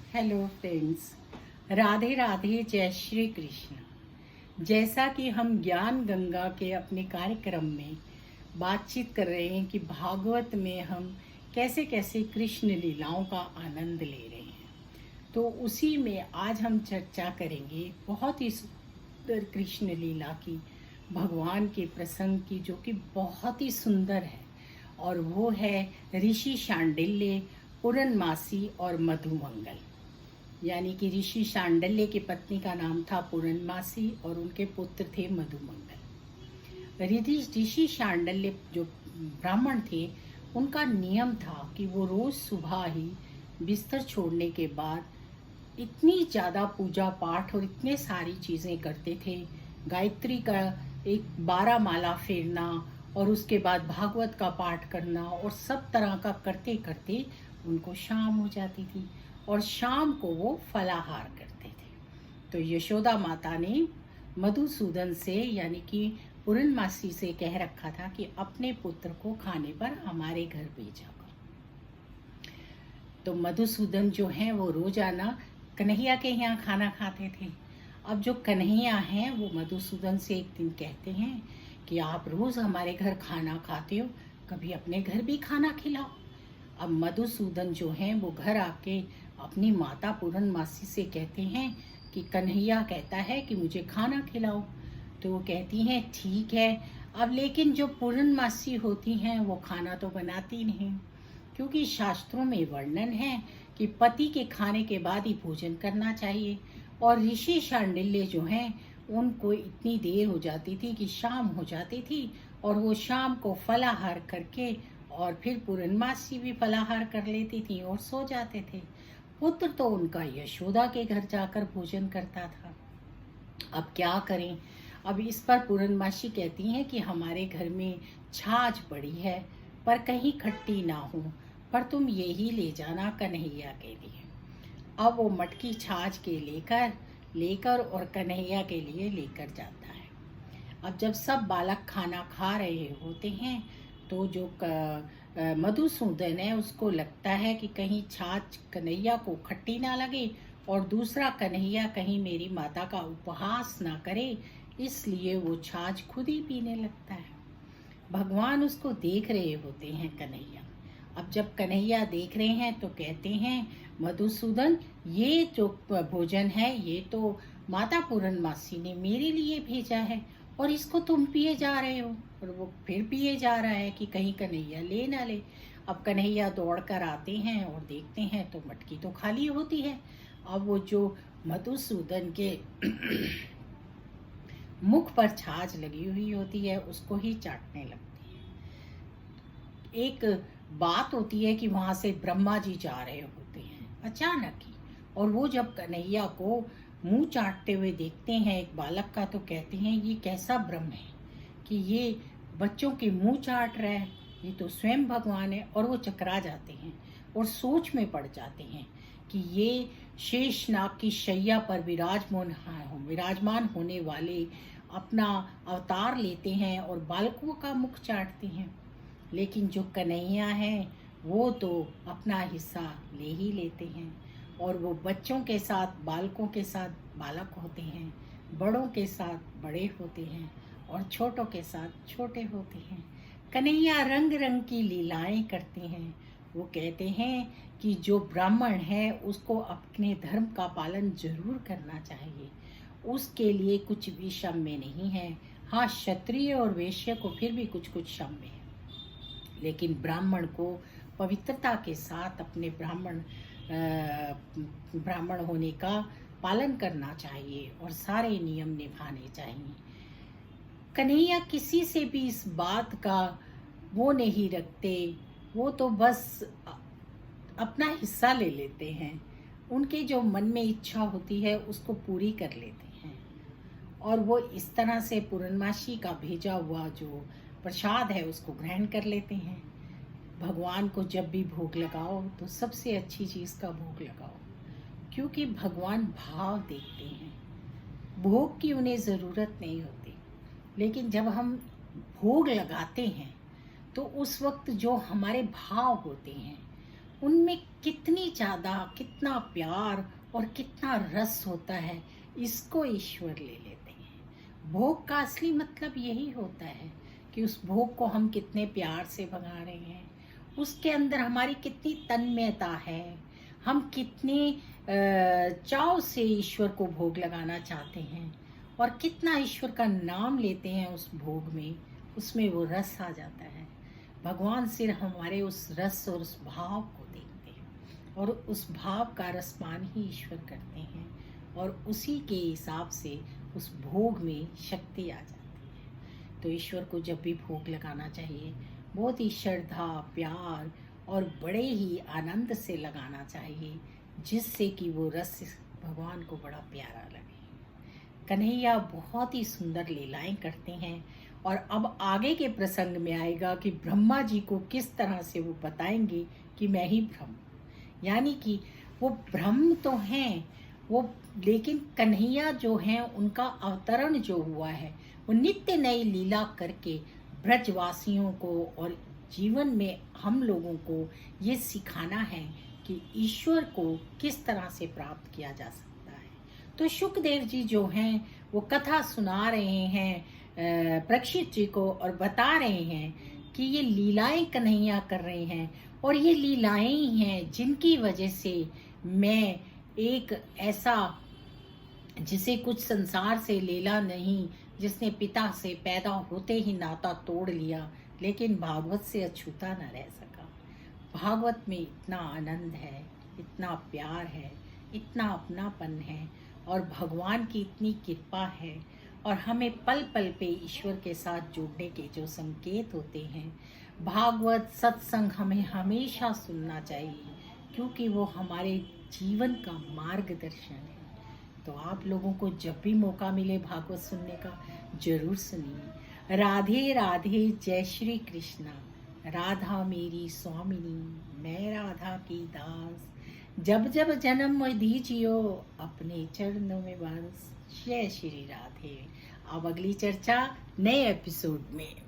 Hello friends, Radhe Radhe, जय श्री कृष्ण। जैसा कि हम ज्ञान गंगा के अपने कार्यक्रम में बातचीत कर रहे हैं कि भागवत में हम कैसे कैसे कृष्ण लीलाओं का आनंद ले रहे हैं, तो उसी में आज हम चर्चा करेंगे बहुत ही सुंदर कृष्ण लीला की, भगवान के प्रसंग की, जो कि बहुत ही सुंदर है। और वो है ऋषि शांडिल्य, पूर्णमासी और मधुमंगल। यानी कि ऋषि शांडिल्य की पत्नी का नाम था पूर्णमासी और उनके पुत्र थे मधुमंगल। ऋषि शांडिल्य जो ब्राह्मण थे, उनका नियम था कि वो रोज सुबह ही बिस्तर छोड़ने के बाद इतनी ज़्यादा पूजा पाठ और इतने सारी चीज़ें करते थे। गायत्री का एक 12 माला फेरना और उसके बाद भागवत का पाठ करना और सब तरह का करते करते उनको शाम हो जाती थी और शाम को वो फलाहार करते थे। तो यशोदा माता ने मधुसूदन से यानी कि पूर्णमासी से कह रखा था कि अपने पुत्र को खाने पर हमारे घर भेजा कर। तो मधुसूदन जो हैं वो रोजाना कन्हैया के यहाँ खाना खाते थे। अब जो कन्हैया हैं वो मधुसूदन से एक दिन कहते हैं कि आप रोज हमारे घर खाना खाते हो, कभी अपने घर भी खाना खिलाओ। अब मधुसूदन जो हैं वो घर आके अपनी माता पूर्णमासी से कहते हैं कि कन्हैया कहता है कि मुझे खाना खिलाओ। तो वो कहती हैं ठीक है। अब लेकिन जो पूर्णमासी होती हैं वो खाना तो बनाती नहीं, क्योंकि शास्त्रों में वर्णन है कि पति के खाने के बाद ही भोजन करना चाहिए। और ऋषि शांडिल्य जो हैं उनको इतनी देर हो जाती थी कि शाम हो जाती थी और वो शाम को फलाहार करके और फिर पूर्णमासी भी फलाहार कर लेती थी और सो जाते थे। पुत्र तो उनका यशोदा के घर जाकर भोजन करता था। अब क्या करें। अब इस पर पूर्णमासी कहती हैं कि हमारे घर में छाछ पड़ी है पर कहीं खट्टी ना हो, पर तुम यही ले जाना कन्हैया के लिए। अब वो मटकी छाछ के लेकर और कन्हैया के लिए लेकर जाता है। अब जब सब बालक खाना खा रहे होते हैं तो जो मधुसूदन है उसको लगता है कि कहीं छाछ कन्हैया को खट्टी ना लगे और दूसरा कन्हैया कहीं मेरी माता का उपहास ना करे, इसलिए वो छाछ खुद ही पीने लगता है। भगवान उसको देख रहे होते हैं कन्हैया। अब जब कन्हैया देख रहे हैं तो कहते हैं मधुसूदन, ये जो भोजन है ये तो माता पूर्णमासी ने मेरे लिए भेजा है और इसको तुम पिए जा रहे हो। और वो फिर पिए जा रहा है कि कहीं कन्हैया ले ना ले। अब कन्हैया दौड़ कर आते हैं और देखते हैं तो मटकी तो खाली होती है। अब वो जो मधुसूदन के मुख पर छाछ लगी हुई होती है उसको ही चाटने लगती है। एक बात होती है कि वहां से ब्रह्मा जी जा रहे होते हैं अचानक ही, और वो जब कन्हैया को मुंह चाटते हुए देखते हैं एक बालक का, तो कहते हैं ये कैसा ब्रह्म है कि ये बच्चों के मुंह चाट रहा है, ये तो स्वयं भगवान है। और वो चकरा जाते हैं और सोच में पड़ जाते हैं कि ये शेषनाग की शैया पर विराजमान होने वाले अपना अवतार लेते हैं और बालकों का मुख चाटते हैं। लेकिन जो कन्हैया हैं वो तो अपना हिस्सा ले ही लेते हैं और वो बच्चों के साथ बालकों के साथ बालक होते हैं, बड़ों के साथ बड़े होते हैं और छोटों के साथ छोटे होते हैं। कन्हैया रंग रंग की लीलाएं करते हैं। वो कहते हैं कि जो ब्राह्मण है उसको अपने धर्म का पालन जरूर करना चाहिए, उसके लिए कुछ भी क्षम्य नहीं है। हाँ, क्षत्रिय और वैश्य को फिर भी कुछ कुछ क्षम्य है, लेकिन ब्राह्मण को पवित्रता के साथ अपने ब्राह्मण होने का पालन करना चाहिए और सारे नियम निभाने चाहिए। कन्हैया किसी से भी इस बात का वो नहीं रखते, वो तो बस अपना हिस्सा ले लेते हैं। उनके जो मन में इच्छा होती है उसको पूरी कर लेते हैं और वो इस तरह से पूर्णमासी का भेजा हुआ जो प्रसाद है उसको ग्रहण कर लेते हैं। भगवान को जब भी भोग लगाओ तो सबसे अच्छी चीज़ का भोग लगाओ, क्योंकि भगवान भाव देखते हैं, भोग की उन्हें ज़रूरत नहीं होती। लेकिन जब हम भोग लगाते हैं तो उस वक्त जो हमारे भाव होते हैं उनमें कितनी ज़्यादा, कितना प्यार और कितना रस होता है, इसको ईश्वर ले लेते हैं। भोग का असली मतलब यही होता है कि उस भोग को हम कितने प्यार से भगा रहे हैं, उसके अंदर हमारी कितनी तन्मयता है, हम कितने चाव से ईश्वर को भोग लगाना चाहते हैं और कितना ईश्वर का नाम लेते हैं उस भोग में, उसमें वो रस आ जाता है। भगवान सिर्फ हमारे उस रस और उस भाव को देखते हैं और उस भाव का रसपान ही ईश्वर करते हैं और उसी के हिसाब से उस भोग में शक्ति आ जाती है। तो ईश्वर को जब भी भोग लगाना चाहिए बहुत ही श्रद्धा, प्यार और बड़े ही आनंद से लगाना चाहिए, जिससे कि वो रस भगवान को बड़ा प्यारा लगे। कन्हैया बहुत ही सुंदर लीलाएं करते हैं और अब आगे के प्रसंग में आएगा कि ब्रह्मा जी को किस तरह से वो बताएंगे कि मैं ही ब्रह्म, यानी कि वो ब्रह्म तो हैं वो, लेकिन कन्हैया जो हैं उनका अवतरण जो हुआ है वो नित्य नई लीला करके ब्रजवासियों को और जीवन में हम लोगों को ये सिखाना है कि ईश्वर को किस तरह से प्राप्त किया जा सकता है। तो शुकदेव जी जो हैं वो कथा सुना रहे हैं परीक्षित जी को और बता रहे हैं कि ये लीलाएं कन्हैया कर रहे हैं और ये लीलाएं ही हैं जिनकी वजह से मैं एक ऐसा, जिसे कुछ संसार से लेला नहीं, जिसने पिता से पैदा होते ही नाता तोड़ लिया लेकिन भागवत से अछूता न रह सका। भागवत में इतना आनंद है, इतना प्यार है, इतना अपनापन है और भगवान की इतनी कृपा है और हमें पल पल पे ईश्वर के साथ जुड़ने के जो संकेत होते हैं। भागवत सत्संग हमें हमेशा सुनना चाहिए क्योंकि वो हमारे जीवन का मार्गदर्शन है। तो आप लोगों को जब भी मौका मिले भागवत सुनने का जरूर सुनिए। राधे राधे, जय श्री कृष्णा। राधा मेरी स्वामिनी, मैं राधा की दास, जब जब जन्म दीजियो अपने चरणों में बस। जय श्री राधे। अब अगली चर्चा नए एपिसोड में।